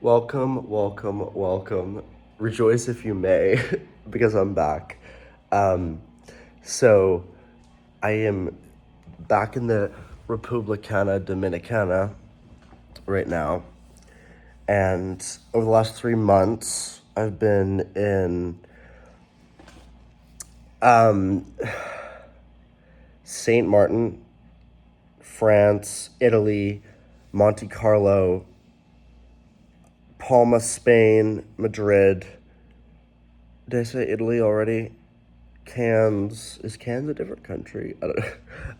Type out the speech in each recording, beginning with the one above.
Welcome, welcome, welcome. Rejoice if you may, because I'm back. Um, so, I am back in the Republicana Dominicana right now, and over the last 3 months, I've been in Saint Martin, France, Italy, Monte Carlo, Palma, Spain, Madrid. Did I say Italy already? Cannes. Is Cannes a different country? I don't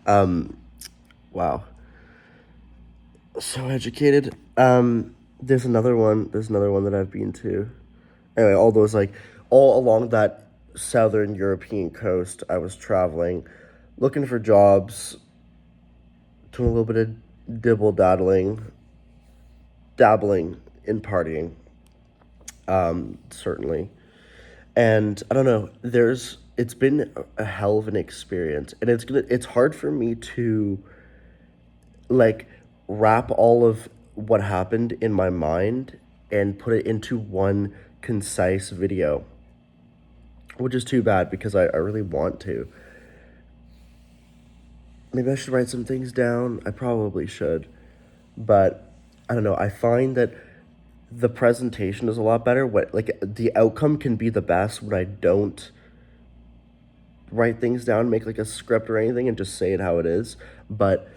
know. Wow. So educated. There's another one. There's another one that I've been to. Anyway, all those like all along that southern European coast, I was traveling, looking for jobs, doing a little bit of dibble daddling, dabbling in partying. Certainly. And I don't know. It's been a hell of an experience, and it's hard for me to like wrap all of what happened in my mind and put it into one concise video, which is too bad because I really want to. Maybe I should write some things down. I probably should. But I don't know. I find that the presentation is a lot better. What like the outcome can be the best when I don't write things down, make like a script or anything, and just say it how it is. But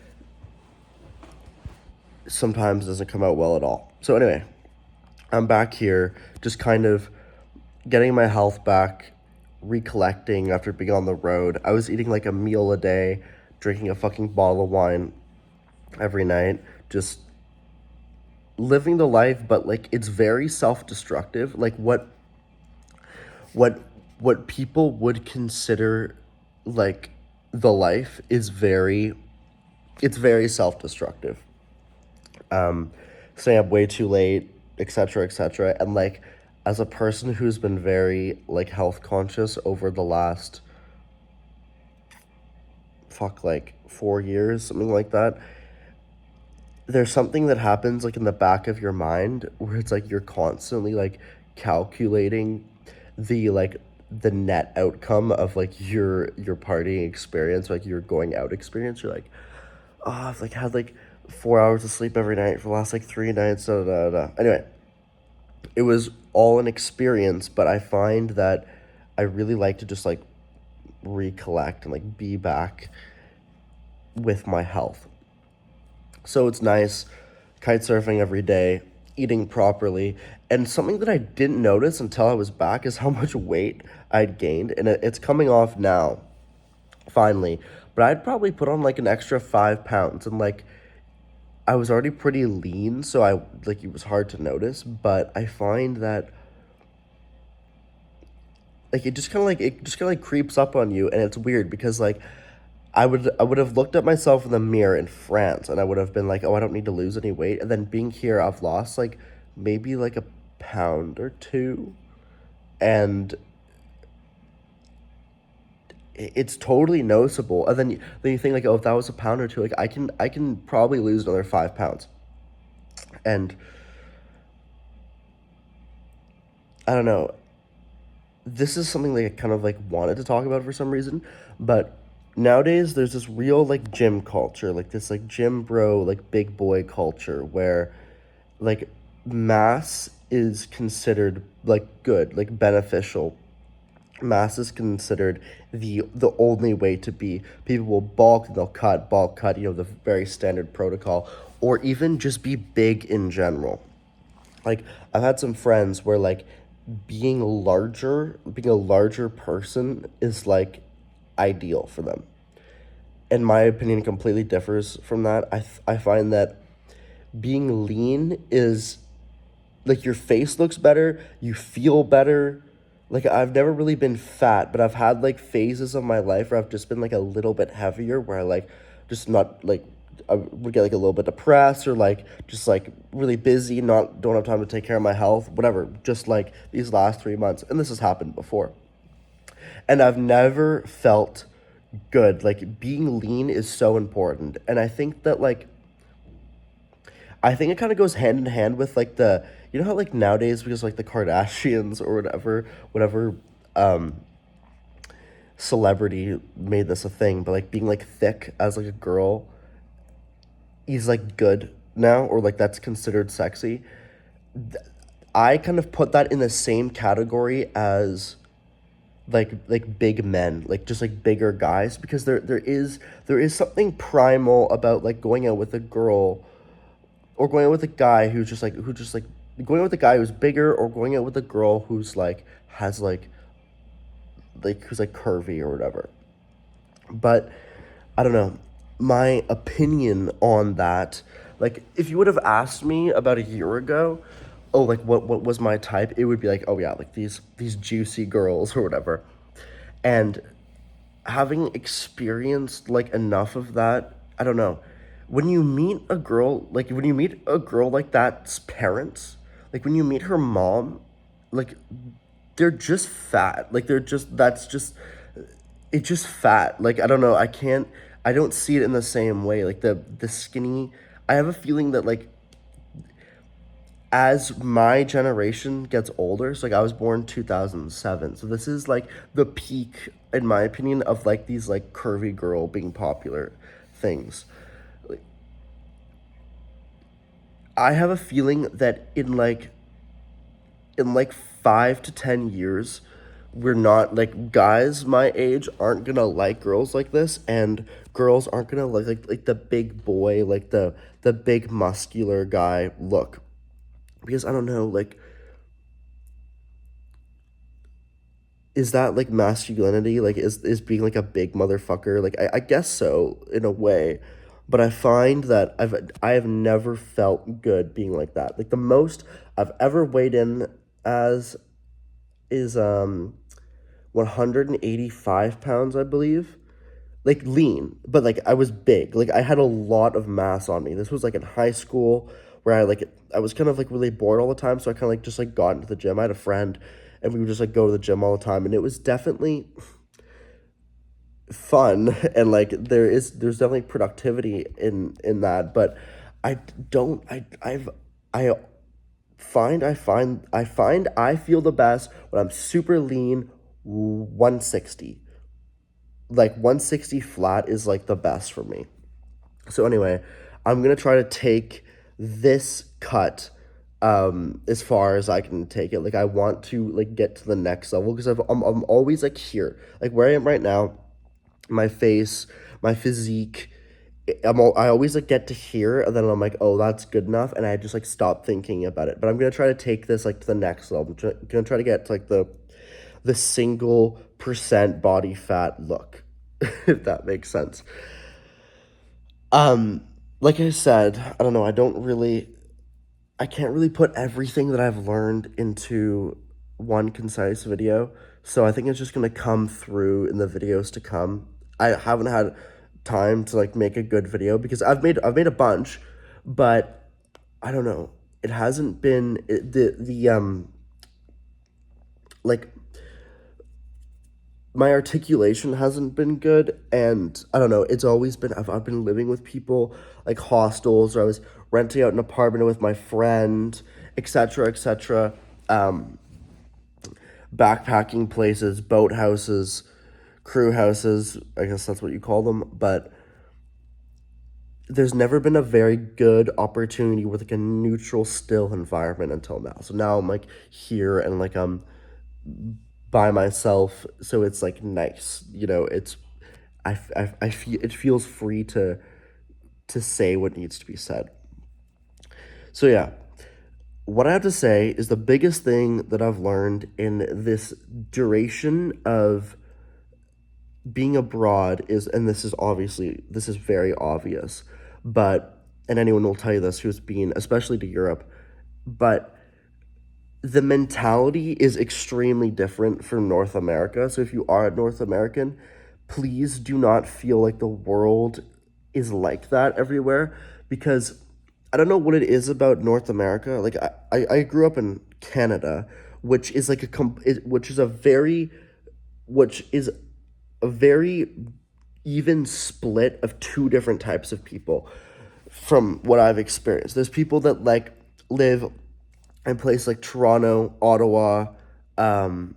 sometimes it doesn't come out well at all. So anyway, I'm back here, just kind of getting my health back, recollecting after being on the road. I was eating like a meal a day, drinking a fucking bottle of wine every night, just living the life, but like it's very self-destructive. Like what what people would consider like the life is very it's very self-destructive. Staying up way too late, etc., etc. And like, as a person who's been very like health conscious over the last like 4 years, something like that, there's something that happens like in the back of your mind where it's like you're constantly like calculating the like the net outcome of like your partying experience, like your going out experience. You're like, oh, I've like had like 4 hours of sleep every night for the last like 3 nights. Da, da, da, da. Anyway, it was all an experience, but I find that I really like to just like recollect and like be back with my health. So it's nice kite surfing every day, eating properly, and something that I didn't notice until I was back is how much weight I'd gained, and it's coming off now, finally. But I'd probably put on like an extra 5 pounds, and like I was already pretty lean, so I like it was hard to notice. But I find that like it just kind of like creeps up on you, and it's weird because like I would have looked at myself in the mirror in France, and I would have been like, oh, I don't need to lose any weight. And then being here, I've lost like maybe like a pound or two, and it's totally noticeable. And then you think like, oh, if that was a pound or two, like I can probably lose another 5 pounds. And I don't know. This is something like I kind of like wanted to talk about for some reason, but nowadays there's this real like gym culture, like this like gym bro, like big boy culture where like mass is considered like good, like beneficial. Mass is considered the only way to be. People will bulk cut, the very standard protocol, or even just be big in general. Like I've had some friends where like being a larger person is like ideal for them. And my opinion completely differs from that. I find that being lean is like your face looks better, you feel better. Like I've never really been fat, but I've had like phases of my life where I've just been like a little bit heavier, where I like just not like I would get like a little bit depressed or like just like really busy, not don't have time to take care of my health, whatever. Just like these last 3 months, and this has happened before, and I've never felt good. Like being lean is so important, and I think it kind of goes hand in hand with like the you know how like nowadays, because like the Kardashians or whatever um celebrity made this a thing, but like being like thick as like a girl is like good now, or like that's considered sexy. I kind of put that in the same category as like big men, like just like bigger guys, because there is something primal about like going out with a girl, or going out with a guy who just like going out with a guy who's bigger, or going out with a girl who's like has like who's like curvy or whatever. But I don't know. My opinion on that, like if you would have asked me about a year ago, oh like what was my type, it would be like, oh yeah, like these juicy girls or whatever. And having experienced like enough of that, I don't know. When you meet a girl like that's parents, like when you meet her mom, like they're just fat. Like they're just that's just it's just fat. Like I don't know, I don't see it in the same way. Like the skinny, I have a feeling that like as my generation gets older, so like I was born 2007. So this is like the peak in my opinion of like these like curvy girl being popular things. Like, I have a feeling that in like 5 to 10 years, we're not like guys my age aren't gonna like girls like this, and girls aren't gonna like the big boy, like the big muscular guy look, because I don't know, like is that like masculinity? Like is being like a big motherfucker? Like I guess so in a way, but I find that I have never felt good being like that. Like the most I've ever weighed in as is 185 pounds, I believe. Like lean, but like I was big. Like I had a lot of mass on me. This was like in high school where I was kind of like really bored all the time, so I kind of like just like got into the gym. I had a friend and we would just like go to the gym all the time, and it was definitely fun and like there's definitely productivity in that, but I don't I find I feel the best when I'm super lean, 160. Like 160 flat is like the best for me. So anyway, I'm gonna try to take this cut as far as I can take it. Like I want to like get to the next level, because I'm always like here, like where I am right now, my face, my physique. I always like get to here, and then I'm like, oh, that's good enough, and I just like stop thinking about it. But I'm gonna try to take this like to the next level. Gonna try to get to like the single percent body fat look, if that makes sense. Um, like I said, I don't know. I can't really put everything that I've learned into one concise video. So I think it's just gonna come through in the videos to come. I haven't had time to like make a good video, because I've made a bunch, but I don't know. It hasn't been the like my articulation hasn't been good, and I don't know, it's always been I've been living with people, like hostels, or I was renting out an apartment with my friend, etc., etc., um backpacking places, boat houses, crew houses, I guess that's what you call them. But there's never been a very good opportunity with like a neutral, still environment until now. So now I'm like here, and like I'm by myself, so it's like nice, it's I feel it feels free to say what needs to be said. So yeah, what I have to say is the biggest thing that I've learned in this duration of being abroad is, and this is very obvious, but, and anyone will tell you this who's been, especially to Europe, but the mentality is extremely different from North America. So if you are a North American, please do not feel like the world is like that everywhere, because I don't know what it is about North America. Like I grew up in Canada, which is like which is a very even split of two different types of people from what I've experienced. There's people that like live in places like Toronto, Ottawa, um,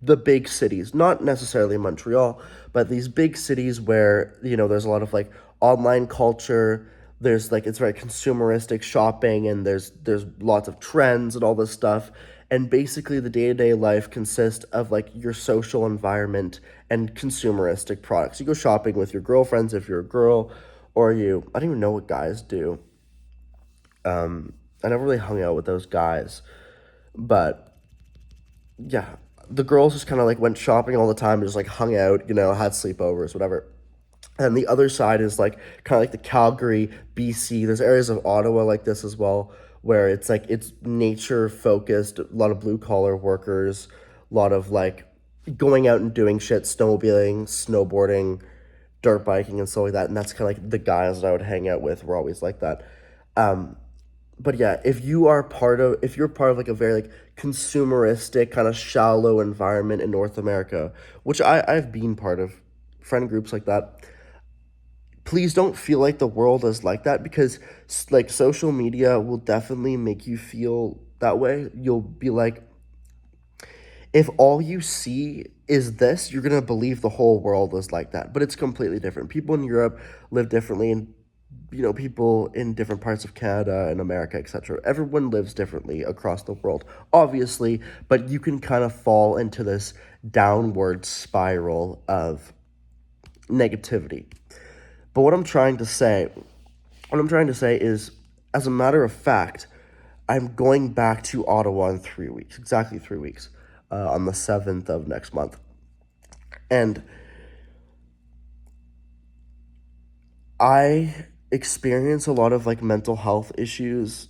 the big cities, not necessarily Montreal, but these big cities where, there's a lot of like online culture. There's like it's very consumeristic shopping, and there's lots of trends and all this stuff. And basically the day-to-day life consists of like your social environment and consumeristic products. You go shopping with your girlfriends if you're a girl, or I don't even know what guys do. I never really hung out with those guys. But yeah, the girls just kind of like went shopping all the time, and just like hung out, had sleepovers, whatever. And the other side is like kind of like the Calgary, BC. There's areas of Ottawa like this as well, where it's like it's nature focused, a lot of blue collar workers, a lot of like going out and doing shit, snowmobiling, snowboarding, dirt biking, and stuff like that. And that's kind of like the guys that I would hang out with were always like that. But yeah, if you're part of like a very like consumeristic kind of shallow environment in North America, which I've been part of, friend groups like that, please don't feel like the world is like that, because like social media will definitely make you feel that way. You'll be like, if all you see is this, you're gonna believe the whole world is like that. But it's completely different. People in Europe live differently, and people in different parts of Canada and America, etc. Everyone lives differently across the world, obviously, but you can kind of fall into this downward spiral of negativity. But what I'm trying to say is, as a matter of fact, I'm going back to Ottawa in 3 weeks, exactly 3 weeks, on the 7th of next month. And I experience a lot of like mental health issues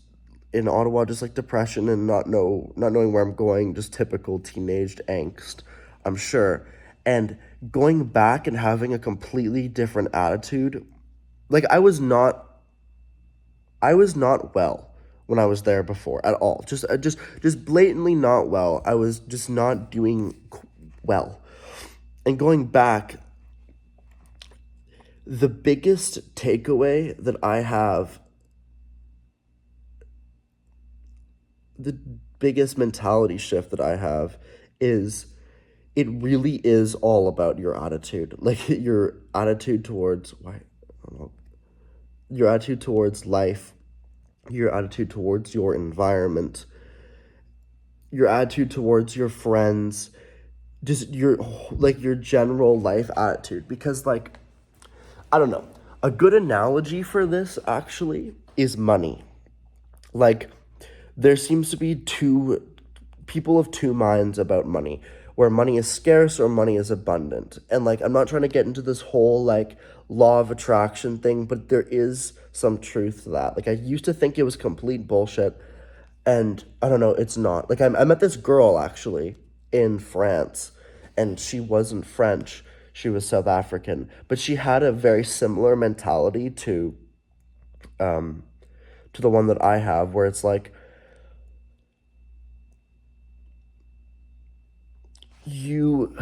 in Ottawa, just like depression and not knowing where I'm going, just typical teenage angst, I'm sure. And going back and having a completely different attitude, like I was not well when I was there before at all. Just blatantly not well. I was just not doing well. And going back, the biggest takeaway that I have, the biggest mentality shift that I have is, it really is all about your attitude. Like your attitude towards why I don't know, your attitude towards life, your attitude towards your environment, your attitude towards your friends, just your general life attitude. Because like, I don't know, a good analogy for this actually is money. Like, there seems to be two people of two minds about money, where money is scarce or money is abundant. And like, I'm not trying to get into this whole like law of attraction thing, but there is some truth to that. Like, I used to think it was complete bullshit, and I don't know, it's not. Like, I met this girl actually in France, and she wasn't French, she was South African, but she had a very similar mentality to the one that I have, where it's like, you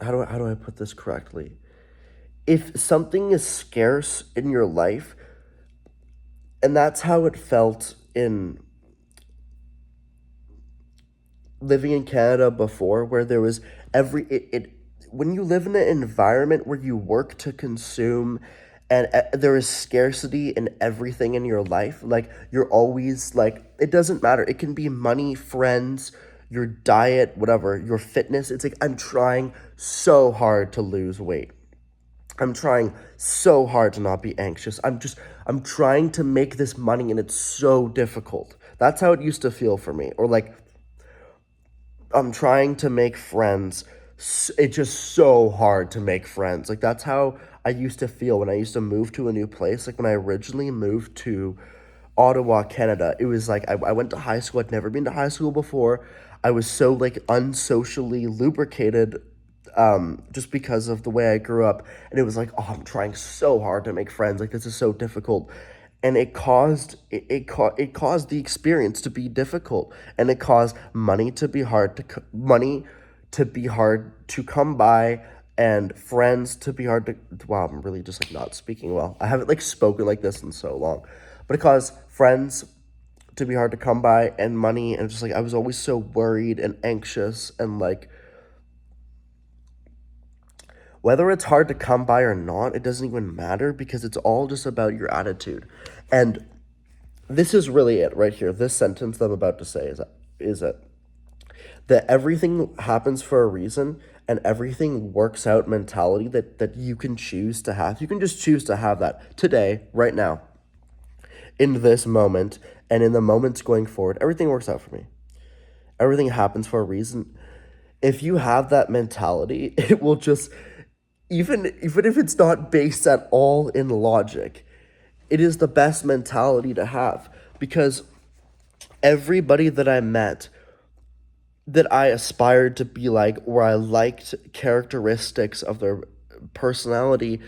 how do I put this correctly? If something is scarce in your life, and that's how it felt in living in Canada before, where there was when you live in an environment where you work to consume, and there is scarcity in everything in your life, like, you're always like, it doesn't matter, it can be money, friends, your diet, whatever, your fitness. It's like, I'm trying so hard to lose weight, I'm trying so hard to not be anxious. I'm trying to make this money, and it's so difficult. That's how it used to feel for me. Or like, I'm trying to make friends. It's just so hard to make friends. Like, that's how I used to feel when I used to move to a new place. Like, when I originally moved to Ottawa, Canada, it was like, I went to high school. I'd never been to high school before. I was so like unsocially lubricated, just because of the way I grew up. And it was like, oh, I'm trying so hard to make friends. Like, this is so difficult. And it caused the experience to be difficult, and it caused money to be hard to come by, and friends to be hard to, wow, I'm really just like not speaking well. I haven't like spoken like this in so long. But it caused friends to be hard to come by, and money, and just like I was always so worried and anxious, and like whether it's hard to come by or not, it doesn't even matter because it's all just about your attitude. And this is really it right here. This sentence that I'm about to say is it that everything happens for a reason, and everything works out mentality that you can choose to have. You can just choose to have that today, right now, in this moment, and in the moments going forward. Everything works out for me. Everything happens for a reason. If you have that mentality, it will just, even if it's not based at all in logic, it is the best mentality to have, because everybody that I met that I aspired to be like, or I liked characteristics of their personality,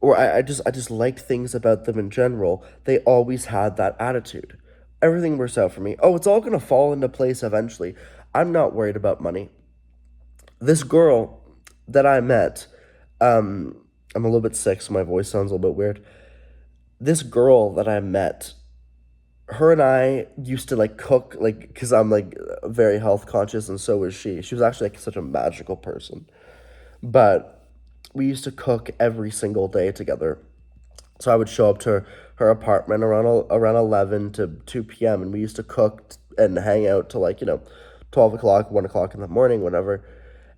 or I just liked things about them in general, they always had that attitude. Everything works out for me. Oh, it's all gonna fall into place eventually. I'm not worried about money. This girl that I met, I'm a little bit sick, so my voice sounds a little bit weird. This girl that I met, her and I used to like cook, like, because I'm like very health conscious, and so was she. She was actually like such a magical person. But we used to cook every single day together. So I would show up to her apartment around 11 to 2 p.m., and we used to cook and hang out till like, 12 o'clock, 1 o'clock in the morning, whatever.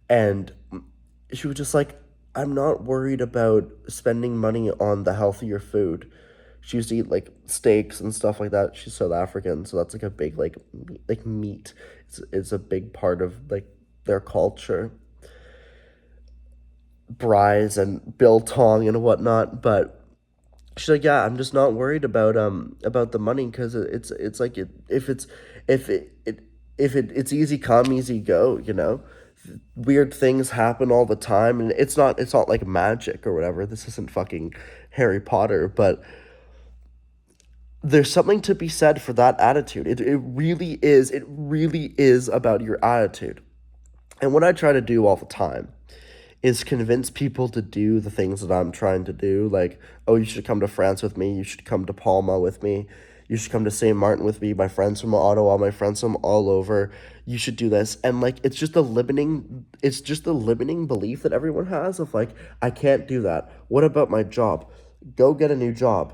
And she was just like, I'm not worried about spending money on the healthier food. She used to eat like steaks and stuff like that. She's South African, so that's like a big like meat. It's a big part of like their culture, braais and biltong and whatnot. But she's like, yeah, I'm just not worried about the money, because it's like if it's easy come, easy go. Weird things happen all the time, and it's not like magic or whatever. This isn't fucking Harry Potter, but there's something to be said for that attitude. It really is about your attitude. And what I try to do all the time is convince people to do the things that I'm trying to do. Like, oh, you should come to France with me. You should come to Palma with me. You should come to St. Martin with me. My friends from Ottawa, my friends from all over. You should do this. And like, it's just a limiting belief that everyone has of like, I can't do that. What about my job? Go get a new job.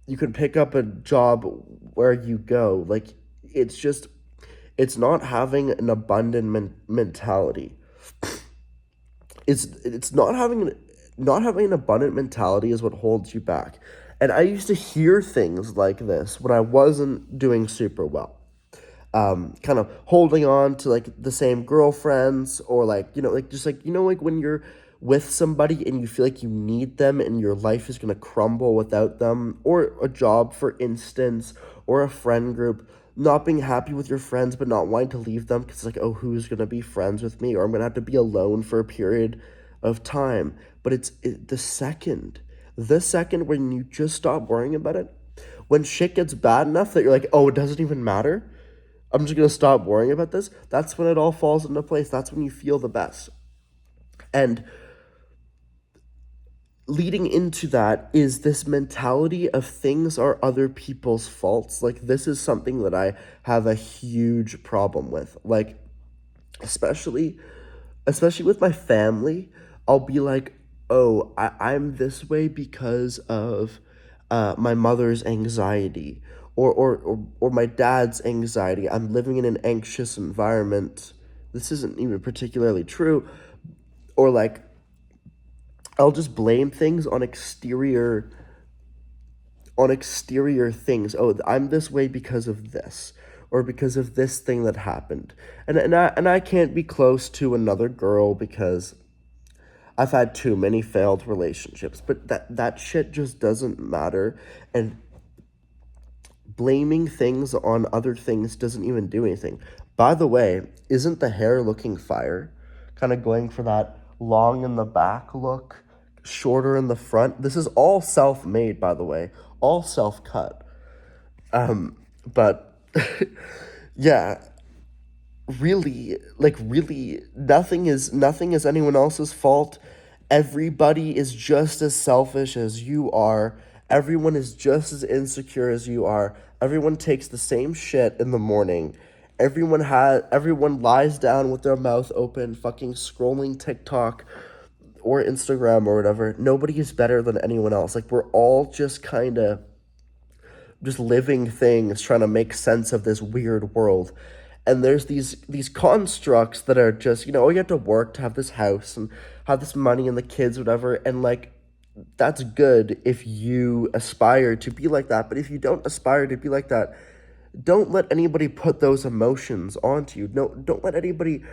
You can pick up a job where you go. Like, it's not having an abundant mentality. It's not having an abundant mentality is what holds you back. And I used to hear things like this when I wasn't doing super well. Kind of holding on to like the same girlfriends, or like, like just like, like when you're with somebody and you feel like you need them and your life is going to crumble without them, or a job, for instance, or a friend group, not being happy with your friends but not wanting to leave them because it's like, oh, who's going to be friends with me, or I'm going to have to be alone for a period of time. But the second when you just stop worrying about it, when shit gets bad enough that you're like, oh, it doesn't even matter, I'm just gonna stop worrying about this. That's when it all falls into place. That's when you feel the best. And leading into that is this mentality of things are other people's faults. Like, this is something that I have a huge problem with. Like, especially with my family, I'll be like, oh, I'm this way because of my mother's anxiety, or my dad's anxiety. I'm living in an anxious environment. This isn't even particularly true. Or like, I'll just blame things on exterior things. Oh, I'm this way because of this, or because of this thing that happened. And I can't be close to another girl because I've had too many failed relationships. But that shit just doesn't matter. And blaming things on other things doesn't even do anything. By the way, isn't the hair looking fire? Kind of going for that long in the back look, shorter in the front. This is all self-made, by the way, all self-cut. But yeah, really, like, really, nothing is anyone else's fault. Everybody is just as selfish as you are. Everyone is just as insecure as you are. Everyone takes the same shit in the morning. Everyone lies down with their mouth open, fucking scrolling TikTok or Instagram or whatever. Nobody is better than anyone else. Like, we're all just kind of just living things trying to make sense of this weird world. And there's these constructs that are just, oh, you have to work to have this house and have this money and the kids, whatever. And like, that's good if you aspire to be like that. But if you don't aspire to be like that, don't let anybody put those emotions onto you. No, don't let anybody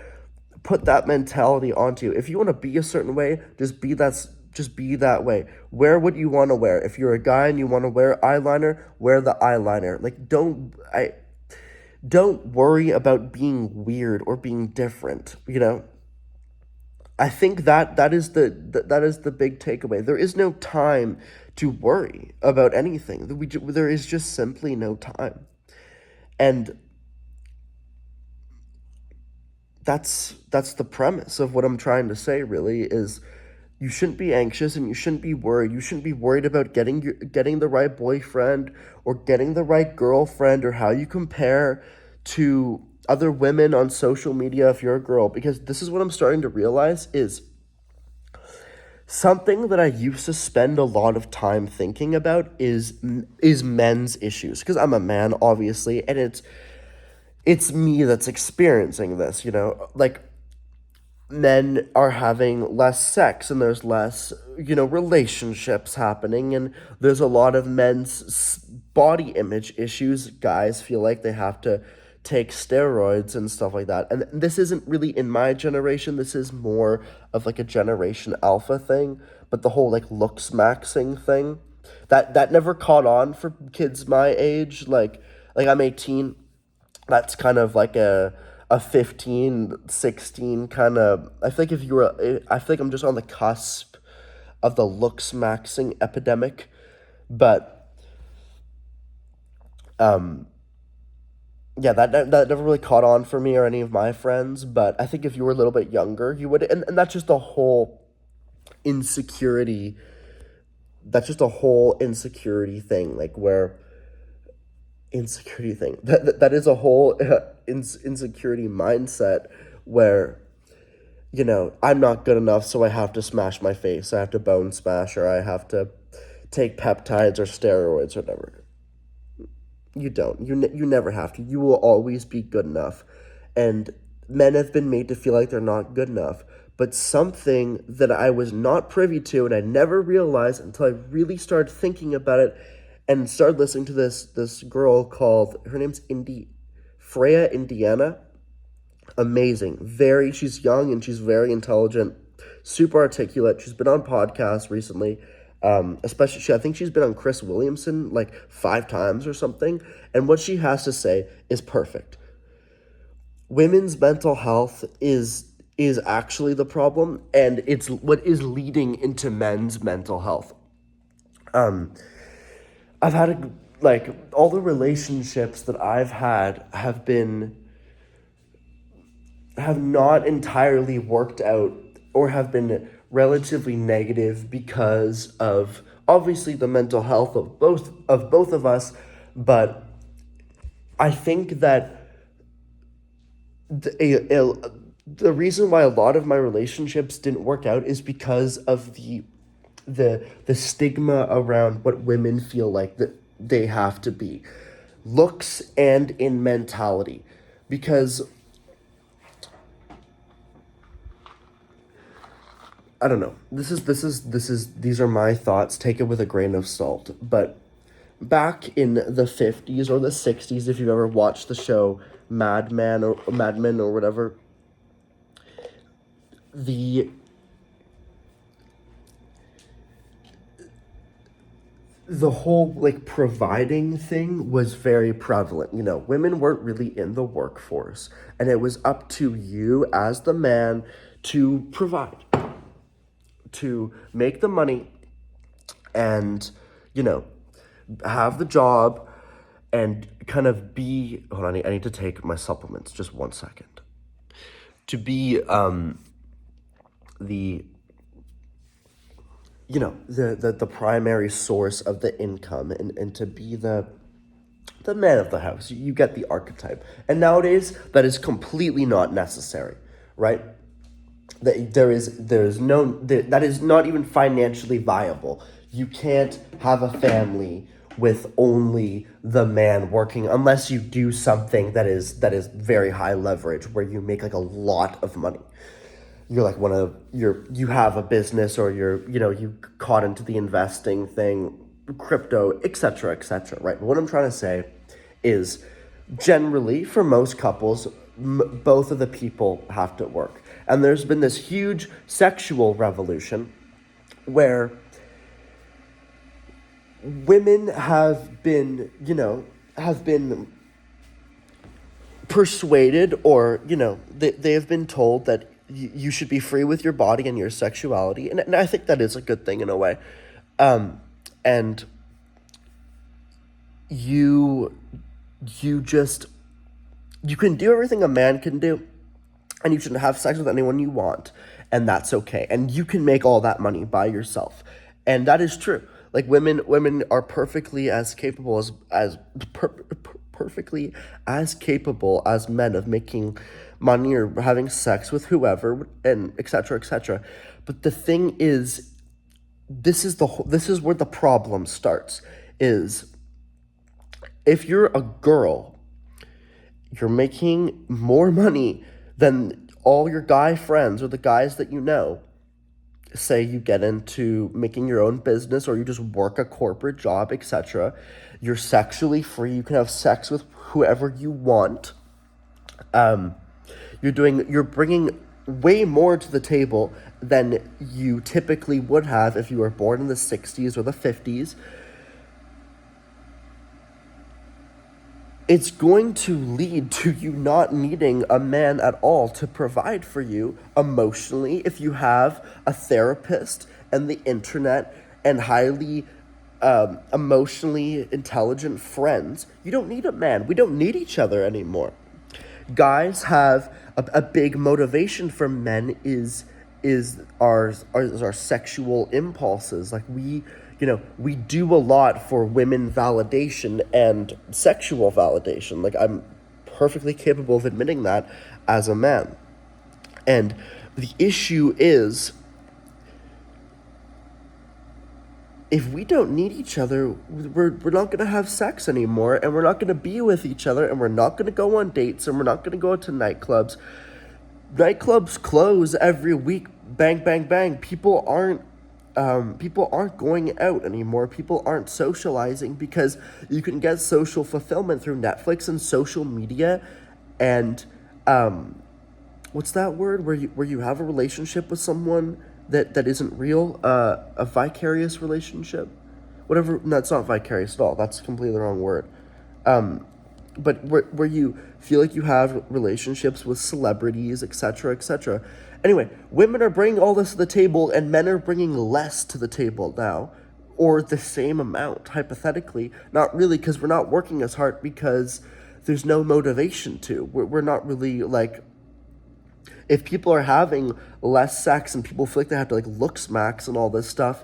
put that mentality onto you. If you want to be a certain way, just be that way. Wear what you want to wear. If you're a guy and you want to wear eyeliner, wear the eyeliner. Like, don't worry about being weird or being different, I think that is the big takeaway. There is no time to worry about anything. There is just simply no time. And that's the premise of what I'm trying to say, really, is you shouldn't be anxious and you shouldn't be worried. You shouldn't be worried about getting the right boyfriend or getting the right girlfriend or how you compare to other women on social media if you're a girl, because this is what I'm starting to realize is something that I used to spend a lot of time thinking about is men's issues, because I'm a man, obviously, and it's me that's experiencing this, like, men are having less sex and there's less, relationships happening, and there's a lot of men's body image issues. Guys feel like they have to take steroids and stuff like that. And this isn't really in my generation. This is more of like a Generation Alpha thing. But the whole like looks maxing thing, that never caught on for kids my age. Like I'm 18. That's kind of like a 15, 16 kind of, I feel like I'm just on the cusp of the looks maxing epidemic. But yeah, that never really caught on for me or any of my friends. But I think if you were a little bit younger, you would, and that's just a whole insecurity. That's just a whole insecurity thing, like where insecurity thing. That is a whole insecurity mindset where, I'm not good enough, so I have to smash my face. I have to bone smash, or I have to take peptides or steroids or whatever. You don't. You never have to. You will always be good enough. And men have been made to feel like they're not good enough. But something that I was not privy to and I never realized until I really started thinking about it and started listening to this girl called, her name's Freya Indiana. Amazing. She's young and she's very intelligent, super articulate. She's been on podcasts recently. Especially, I think she's been on Chris Williamson like 5 times or something. And what she has to say is perfect. Women's mental health is actually the problem, and it's what is leading into men's mental health. I've had all the relationships that I've had have not entirely worked out or have been relatively negative because of obviously the mental health of both of us. But I think that the reason why a lot of my relationships didn't work out is because of the stigma around what women feel like that they have to be, looks and in mentality. Because I don't know. These are my thoughts. Take it with a grain of salt. But back in the 50s or the 60s, if you've ever watched the show Mad Men or whatever, the whole providing thing was very prevalent. Women weren't really in the workforce, and it was up to you as the man to provide, to make the money, and have the job, and kind of be, hold on, I need to take my supplements, just 1 second, to be the the primary source of the income, and to be the man of the house. You get the archetype. And nowadays, that is completely not necessary, right? That is not even financially viable. You can't have a family with only the man working unless you do something that is very high leverage, where you make like a lot of money. You're like you have a business, or you caught into the investing thing, crypto, etc., right? But what I'm trying to say is, generally for most couples, both of the people have to work. And there's been this huge sexual revolution where women have been persuaded, or they have been told that you should be free with your body and your sexuality, and I think that is a good thing in a way. And you you just you can do everything a man can do, and you should have sex with anyone you want, and that's okay, and you can make all that money by yourself, and that is true. Like, women are perfectly as capable perfectly as capable as men of making money or having sex with whoever, and etc., but the thing is, this is where the problem starts. Is, if you're a girl, you're making more money than all your guy friends or the guys that you know. Say you get into making your own business, or you just work a corporate job, etc. You're sexually free. You can have sex with whoever you want. You're bringing way more to the table than you typically would have if you were born in the 60s or the 50s. It's going to lead to you not needing a man at all to provide for you emotionally, if you have a therapist and the internet and highly emotionally intelligent friends. You don't need a man. We don't need each other anymore. Guys have a big motivation for men is our sexual impulses. Like, we do a lot for women validation and sexual validation. Like, I'm perfectly capable of admitting that as a man. And the issue is, if we don't need each other, we're not going to have sex anymore, and we're not going to be with each other, and we're not going to go on dates, and we're not going to go to nightclubs. Nightclubs close every week. Bang, bang, bang. People aren't going out anymore. People aren't socializing, because you can get social fulfillment through Netflix and social media, and what's that word, where you have a relationship with someone that isn't real, a vicarious relationship, whatever. No, it's not vicarious at all. That's completely the wrong word. But where you feel like you have relationships with celebrities, etc. Anyway, women are bringing all this to the table, and men are bringing less to the table now, or the same amount, hypothetically. Not really, because we're not working as hard, because there's no motivation to. We're not really, like, if people are having less sex and people feel like they have to, like, looks max and all this stuff,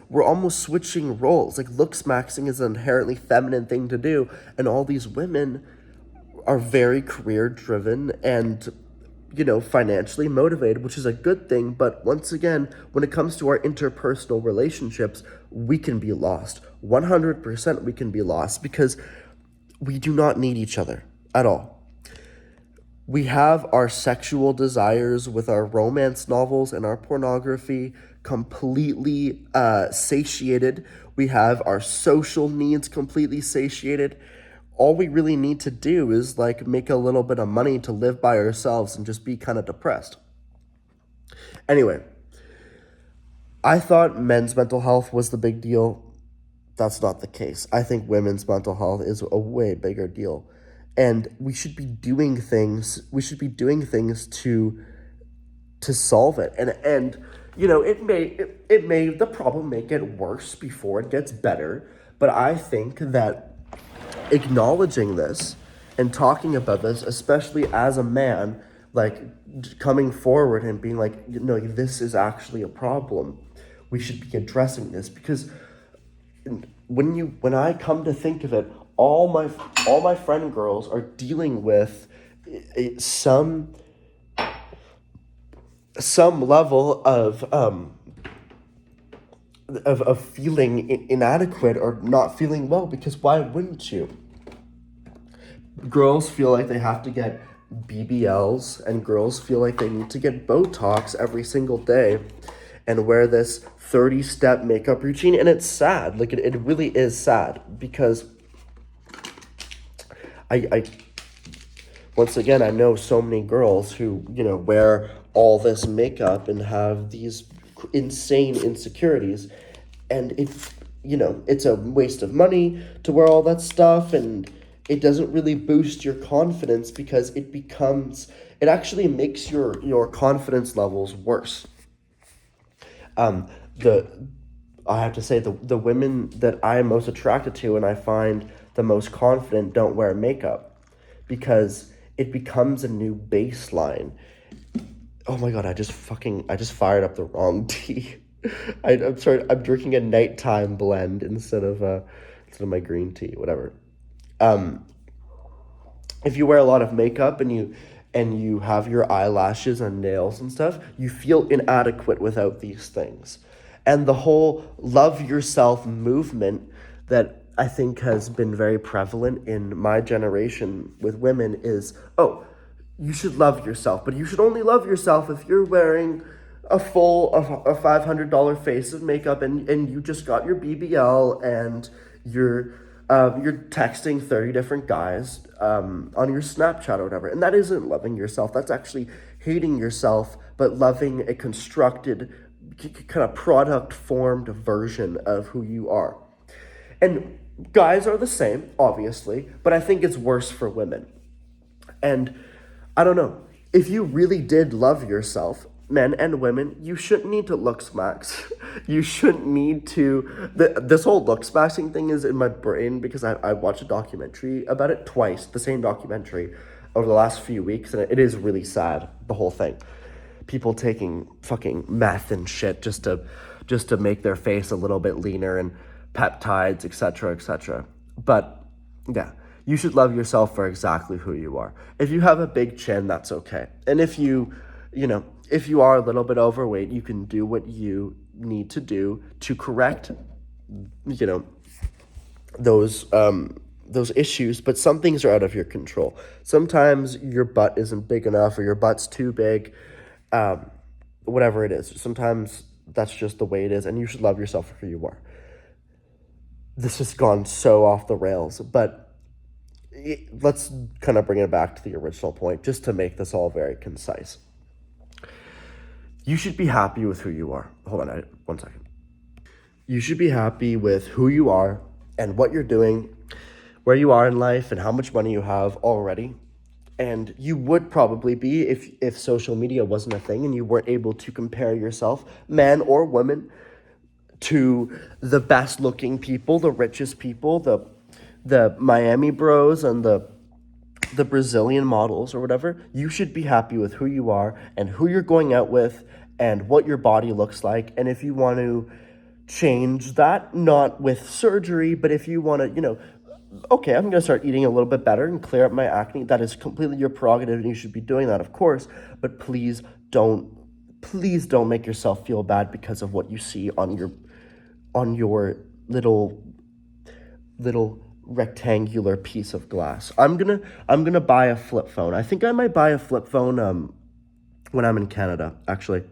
we're almost switching roles. Like, looks maxing is an inherently feminine thing to do, and all these women are very career driven and financially motivated, which is a good thing. But once again, when it comes to our interpersonal relationships, we can be lost. 100% we can be lost, because we do not need each other at all. We have our sexual desires with our romance novels and our pornography completely satiated. We have our social needs completely satiated. All we really need to do is, like, make a little bit of money to live by ourselves and just be kind of depressed. Anyway, I thought men's mental health was the big deal. That's not the case. I think women's mental health is a way bigger deal. And we should be doing things to solve it. And the problem may get worse before it gets better. But I think that acknowledging this and talking about this, especially as a man, like, coming forward and being like, this is actually a problem, we should be addressing this, because when I come to think of it, all my friend girls are dealing with some level of feeling inadequate or not feeling well, because why wouldn't you? Girls feel like they have to get BBLs, and girls feel like they need to get Botox every single day and wear this 30-step makeup routine. And it's sad. Like, it really is sad, because I once again, I know so many girls who, wear all this makeup and have these insane insecurities, and it's a waste of money to wear all that stuff, and it doesn't really boost your confidence, because it actually makes your confidence levels worse. The I have to say, the women that I am most attracted to and I find the most confident don't wear makeup, because it becomes a new baseline. Oh my god, I just fired up the wrong tea. I'm sorry, I'm drinking a nighttime blend instead of my green tea, whatever. If you wear a lot of makeup and you have your eyelashes and nails and stuff, you feel inadequate without these things. And the whole love yourself movement that I think has been very prevalent in my generation with women is, oh, you should love yourself, but you should only love yourself if you're wearing a $500 face of makeup, and you just got your BBL, and you're texting 30 different guys on your Snapchat or whatever. And that isn't loving yourself. That's actually hating yourself, but loving a constructed, kind of product formed version of who you are. And guys are the same, obviously, but I think it's worse for women. And I don't know, if you really did love yourself, men and women, you shouldn't need to looks max. You shouldn't need to, this whole looks maxing thing is in my brain because I watched a documentary about it twice, the same documentary, over the last few weeks, and it is really sad, the whole thing. People taking fucking meth and shit just to make their face a little bit leaner, and peptides, etc., etc. But yeah, you should love yourself for exactly who you are. If you have a big chin, that's okay. And if if you are a little bit overweight, you can do what you need to do to correct, those issues, but some things are out of your control. Sometimes your butt isn't big enough, or your butt's too big, whatever it is. Sometimes that's just the way it is, and you should love yourself for who you are. This has gone so off the rails, but let's kind of bring it back to the original point, just to make this all very concise. You should be happy with who you are. Hold on, one second. You should be happy with who you are and what you're doing, where you are in life, and how much money you have already. And you would probably be if social media wasn't a thing and you weren't able to compare yourself, man or woman, to the best looking people, the richest people, the Miami bros and the Brazilian models or whatever. You should be happy with who you are and who you're going out with and what your body looks like. And if you want to change that, not with surgery, but if you want to, okay, I'm going to start eating a little bit better and clear up my acne, that is completely your prerogative, and you should be doing that, of course. But please don't make yourself feel bad because of what you see on your little rectangular piece of glass. I'm gonna buy a flip phone. I think I might buy a flip phone when I'm in Canada, actually.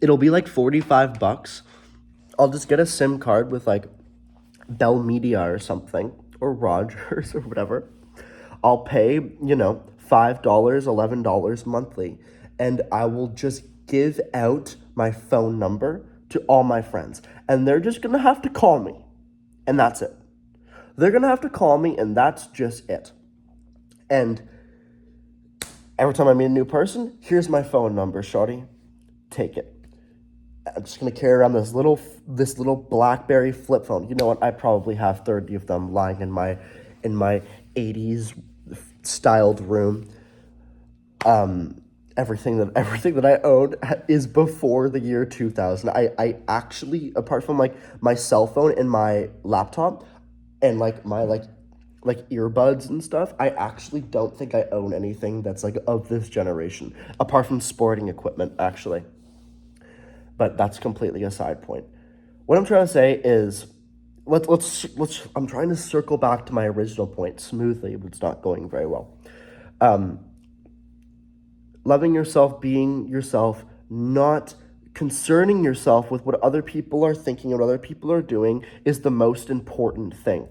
It'll be like $45. I'll just get a SIM card with like Bell Media or something, or Rogers or whatever. I'll pay, $5, $11 monthly, and I will just give out my phone number to all my friends, and they're just gonna have to call me, and that's it. They're gonna have to call me, and that's just it. And every time I meet a new person, here's my phone number, shawty. Take it. I'm just gonna carry around this little BlackBerry flip phone. You know what? I probably have 30 of them lying in my 80s styled room. everything that I own is before the year 2000. I actually, apart from like my cell phone and my laptop and like my like earbuds and stuff, I actually don't think I own anything that's like of this generation, apart from sporting equipment, actually. But that's completely a side point. What I'm trying to say is, let's. I'm trying to circle back to my original point smoothly, but it's not going very well. Loving yourself, being yourself, not concerning yourself with what other people are thinking and what other people are doing is the most important thing.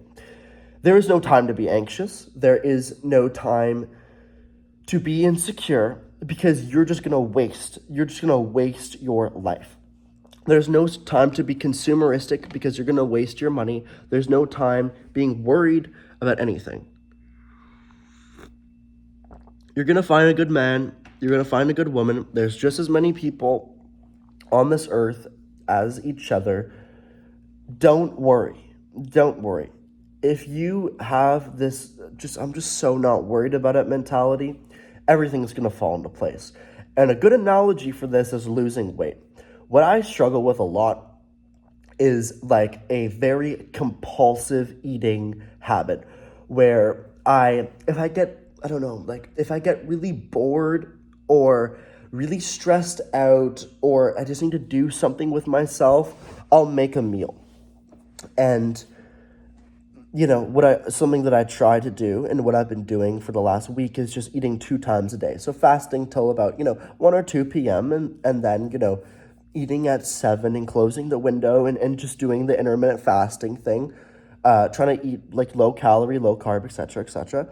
There is no time to be anxious. There is no time to be insecure because you're just going to waste your life. There's no time to be consumeristic because you're going to waste your money. There's no time being worried about anything. You're going to find a good man. You're going to find a good woman. There's just as many people on this earth as each other. Don't worry. Don't worry. If you have this, I'm just so not worried about it mentality, everything's going to fall into place. And a good analogy for this is losing weight. What I struggle with a lot is like a very compulsive eating habit where if I get really bored or really stressed out or I just need to do something with myself, I'll make a meal. And something that I try to do and what I've been doing for the last week is just eating 2 times a day. So fasting till about, 1 or 2 p.m. and then, eating at 7 and closing the window and just doing the intermittent fasting thing, trying to eat like low calorie, low carb, etc., etc.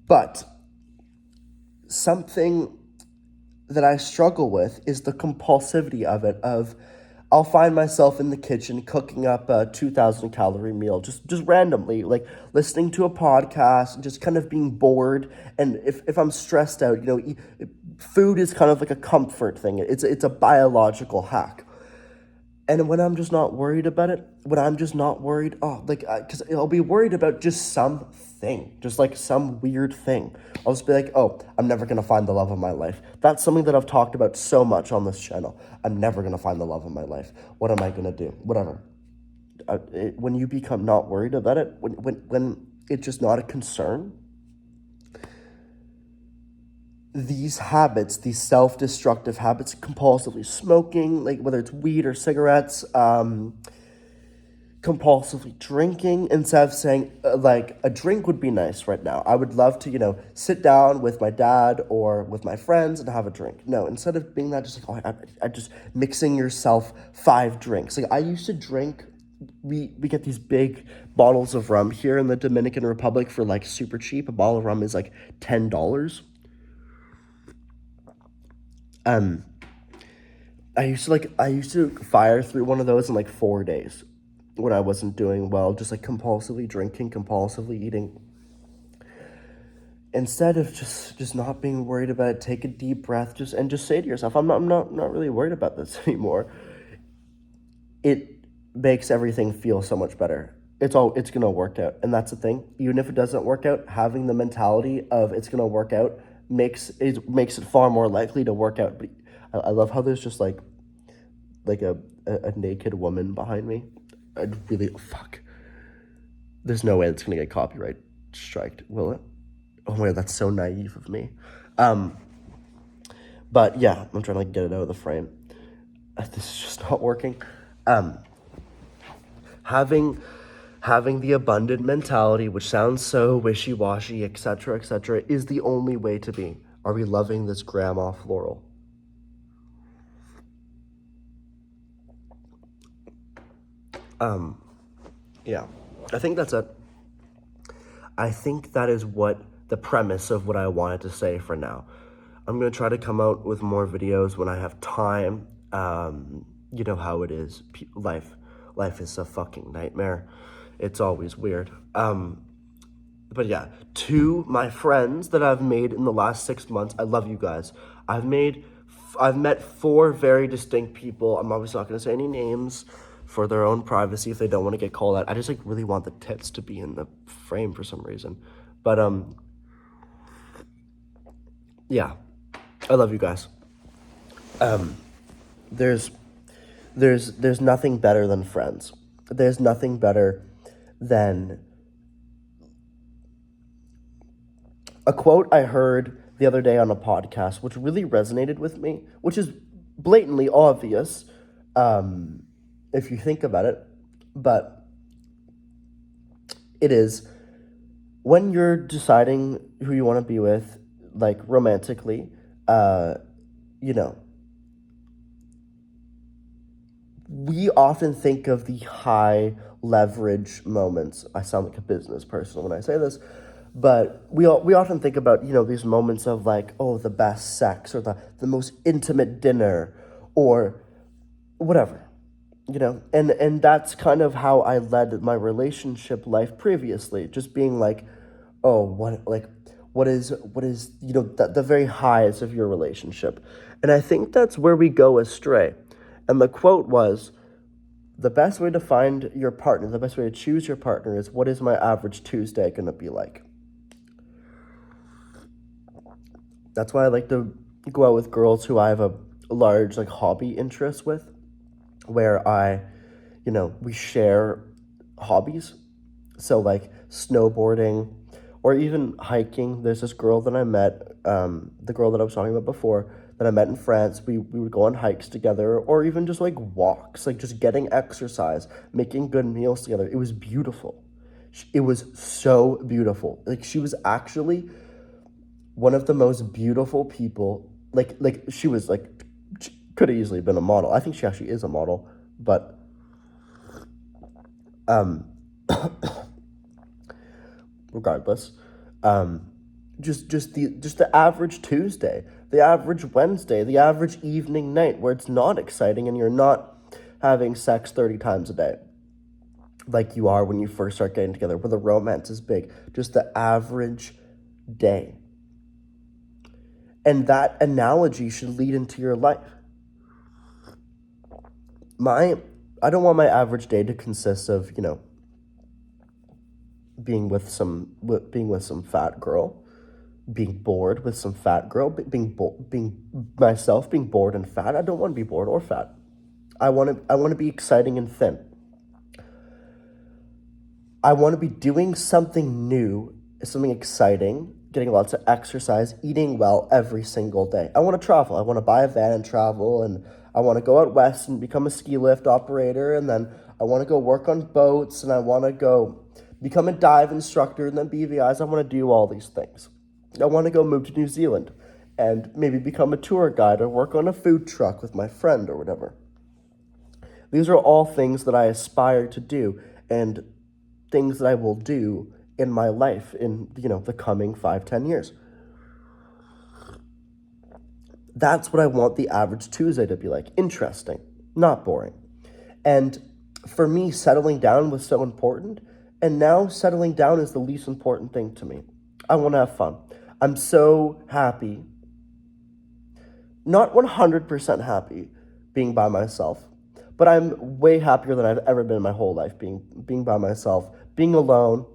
But something that I struggle with is the compulsivity of it. I'll find myself in the kitchen cooking up a 2,000 calorie meal, just randomly, like listening to a podcast and just kind of being bored. And if I'm stressed out, food is kind of like a comfort thing. It's a biological hack. And when I'm just not worried about it, because I'll be worried about just something, just like some weird thing. I'll just be like, oh, I'm never going to find the love of my life. That's something that I've talked about so much on this channel. I'm never going to find the love of my life. What am I going to do? Whatever. When you become not worried about it, when it's just not a concern, these habits, these self-destructive habits, compulsively smoking, like whether it's weed or cigarettes, compulsively drinking, instead of saying, like, a drink would be nice right now. I would love to, sit down with my dad or with my friends and have a drink. No, instead of being that, just like, I just mixing yourself 5 drinks. Like, I used to drink, we get these big bottles of rum here in the Dominican Republic for, like, super cheap. A bottle of rum is, like, $10. I used to fire through one of those in like 4 days when I wasn't doing well, just like compulsively drinking, compulsively eating. Instead of just not being worried about it, take a deep breath, just say to yourself, I'm not really worried about this anymore. It makes everything feel so much better. It's gonna work out, and that's the thing. Even if it doesn't work out, having the mentality of it's gonna work out makes it far more likely to work out. But I love how there's just like a naked woman behind me. Fuck. There's no way it's gonna get copyright striked, will it? Oh my god, that's so naive of me. But yeah, I'm trying to get it out of the frame. This is just not working. Having the abundant mentality, which sounds so wishy-washy, etc., is the only way to be. Are we loving this grandma floral? Yeah, I think that's it. I think that is what the premise of what I wanted to say for now. I'm going to try to come out with more videos when I have time. You know how it is. Life is a fucking nightmare. It's always weird. But yeah, to my friends that I've made in the last 6 months, I love you guys. I've met 4 very distinct people. I'm obviously not going to say any names for their own privacy if they don't want to get called out. I just like really want the tits to be in the frame for some reason. But yeah, I love you guys. There's there's nothing better than friends. There's nothing better than a quote I heard the other day on a podcast, which really resonated with me, which is blatantly obvious, if you think about it, but it is when you're deciding who you want to be with, like romantically, uh, you know, we often think of the high leverage moments. I sound like a business person when I say this, but we often think about, these moments of like, oh, the best sex or the most intimate dinner or whatever, and that's kind of how I led my relationship life previously, just being like, oh, what is the very highs of your relationship. And I think that's where we go astray. And the quote was, the best way to find your partner, the best way to choose your partner is, what is my average Tuesday going to be like? That's why I like to go out with girls who I have a large like hobby interest with, where we share hobbies. So like snowboarding or even hiking. There's this girl that I met, the girl that I was talking about before, that I met in France. We would go on hikes together, or even just like walks, like just getting exercise, making good meals together. It was beautiful. It was so beautiful. Like, she was actually one of the most beautiful people. Like she was like, she could have easily been a model. I think she actually is a model, but um regardless, just the average Tuesday, the average Wednesday, the average evening night where it's not exciting and you're not having sex 30 times a day like you are when you first start getting together, where the romance is big. Just the average day. And that analogy should lead into your life. I don't want my average day to consist of, being with some fat girl, being bored with some fat girl, being myself, being bored and fat. I don't want to be bored or fat. I want to be exciting and thin. I want to be doing something new, something exciting, getting lots of exercise, eating well every single day. I want to travel. I want to buy a van and travel, and I want to go out west and become a ski lift operator, and then I want to go work on boats, and I want to go become a dive instructor, and then BVIs. I want to do all these things. I want to go move to New Zealand and maybe become a tour guide or work on a food truck with my friend or whatever. These are all things that I aspire to do, and things that I will do in my life in, the coming 5-10 years. That's what I want the average Tuesday to be like. Interesting, not boring. And for me, settling down was so important. And now settling down is the least important thing to me. I want to have fun. I'm so happy, not 100% happy being by myself, but I'm way happier than I've ever been in my whole life being by myself, being alone.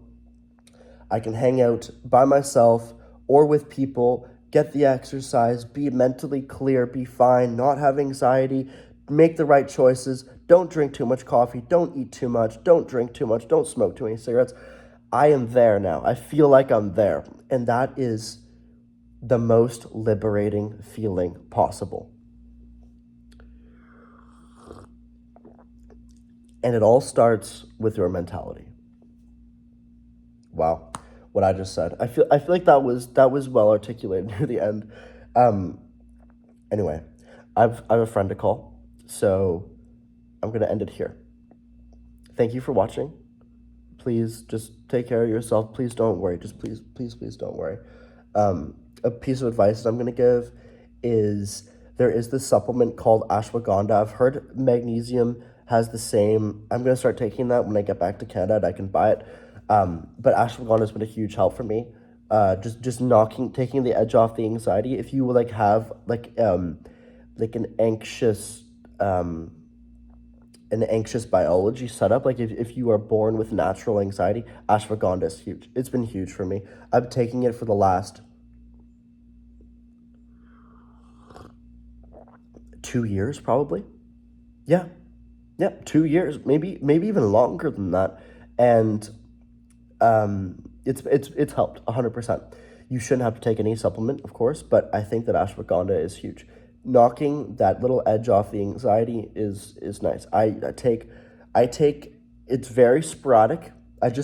I can hang out by myself or with people, get the exercise, be mentally clear, be fine, not have anxiety, make the right choices, don't drink too much coffee, don't eat too much, don't drink too much, don't smoke too many cigarettes. I am there now. I feel like I'm there. And that is the most liberating feeling possible. And it all starts with your mentality. Wow, what I just said. I feel like that was well articulated near the end. Anyway, I have a friend to call, so I'm gonna end it here. Thank you for watching. Please just take care of yourself. Please don't worry. Just please don't worry. A piece of advice that I'm gonna give is, there is this supplement called ashwagandha. I've heard magnesium has the same. I'm gonna start taking that when I get back to Canada and I can buy it. But ashwagandha has been a huge help for me. Just taking the edge off the anxiety. If you like have like an anxious biology setup, like if you are born with natural anxiety, ashwagandha is huge. It's been huge for me. I've been taking it for the last 2 years probably. Yeah, yeah, 2 years, maybe even longer than that, and it's helped 100%. You shouldn't have to take any supplement, of course, but I think that ashwagandha is huge. Knocking that little edge off the anxiety is nice. I take it's very sporadic. I just